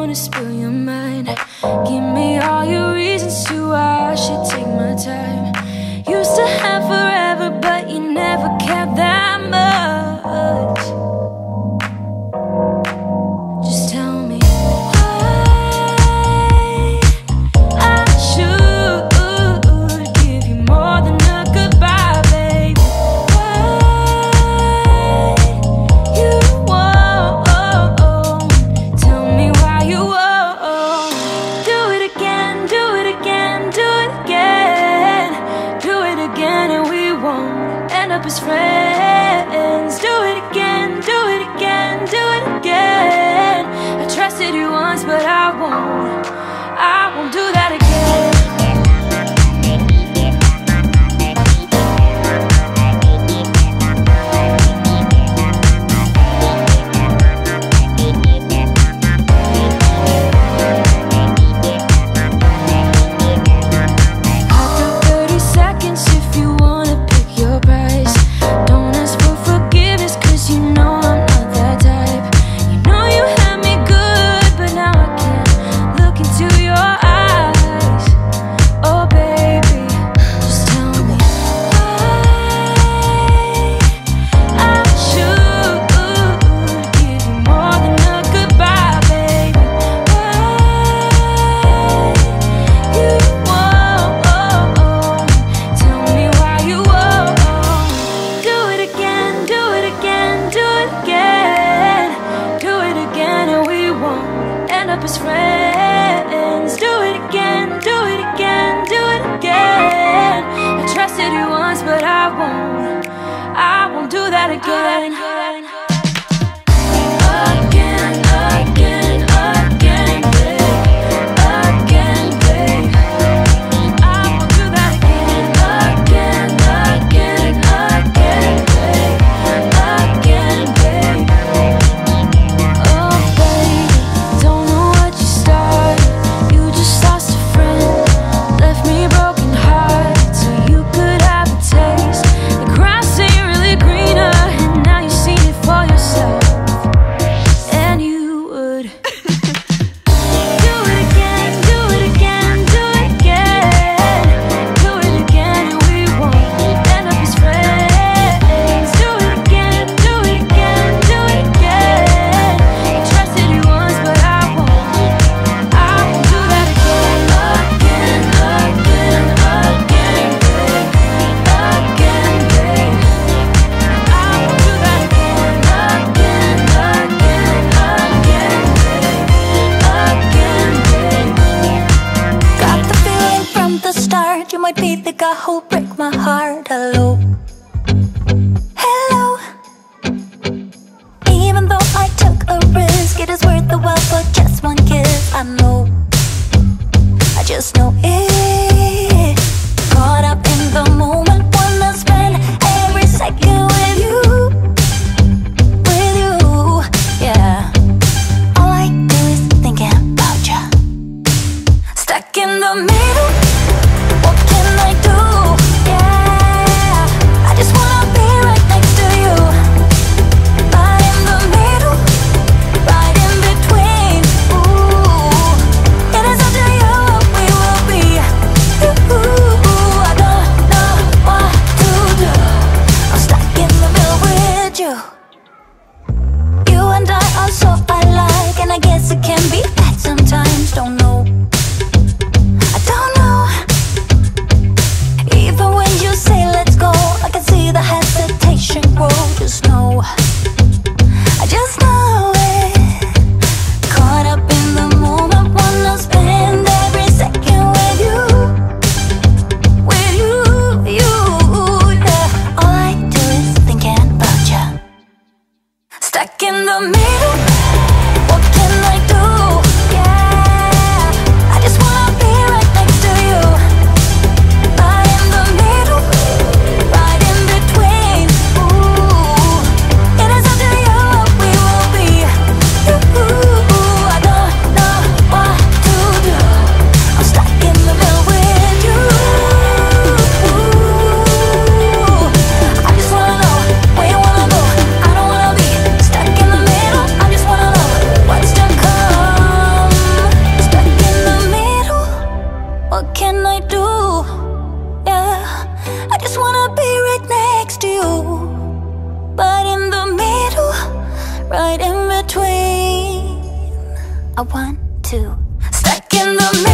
wanna spill your mind. Give me all your reasons to why I should take my time. Used to have forever, but you never cared that much. Just tell me why I should give you more than a goodbye, baby. Why you won't tell me why you won't. Do it again, do it again, do it again. Do it again and we won't end up as friends. Do it again, do it again, do it again. I trusted you once, but I won't do that again. I've got 30 seconds if you wanna pick your price. Don't ask for forgiveness, cause you know I'm not that type. You know you had me good, but now I can't look into your eyes. Oh baby, just tell me why I should give you more than a goodbye, baby. Why you won't tell me why you won't. Do it again, do it again, do it again. Do it again and we won't end up as friends. Do it again, do it again, do it again. I trusted you once, but I won't do that again. Again, again, again, babe. Again, babe. I won't do that again. Again, again, again, babe. Again, babe. Oh baby, don't know what you started. You just lost a friend, left me broken hearted, so you could have a taste. The grass ain't really greener, and now you've seen it for yourself. And you would do it again, do it again, do it again. Do it again and we won't end up as friends. Do it again, do it again, do it again. I trusted you once, but I won't do that again. Again, again, again, babe. Again, babe. I won't do that again. Again, again, again, babe. Again, babe. Got the feeling from the start you might be the guy who'll break my heart. Hello, hello. Even though I took a risk, it is worth the while for just one kiss. I know, I just know it. Caught up in the moment, wanna spend every second with you, yeah. All I do is thinking about you. Stuck in the middle, what can I do? Yeah. I want to. Stuck in the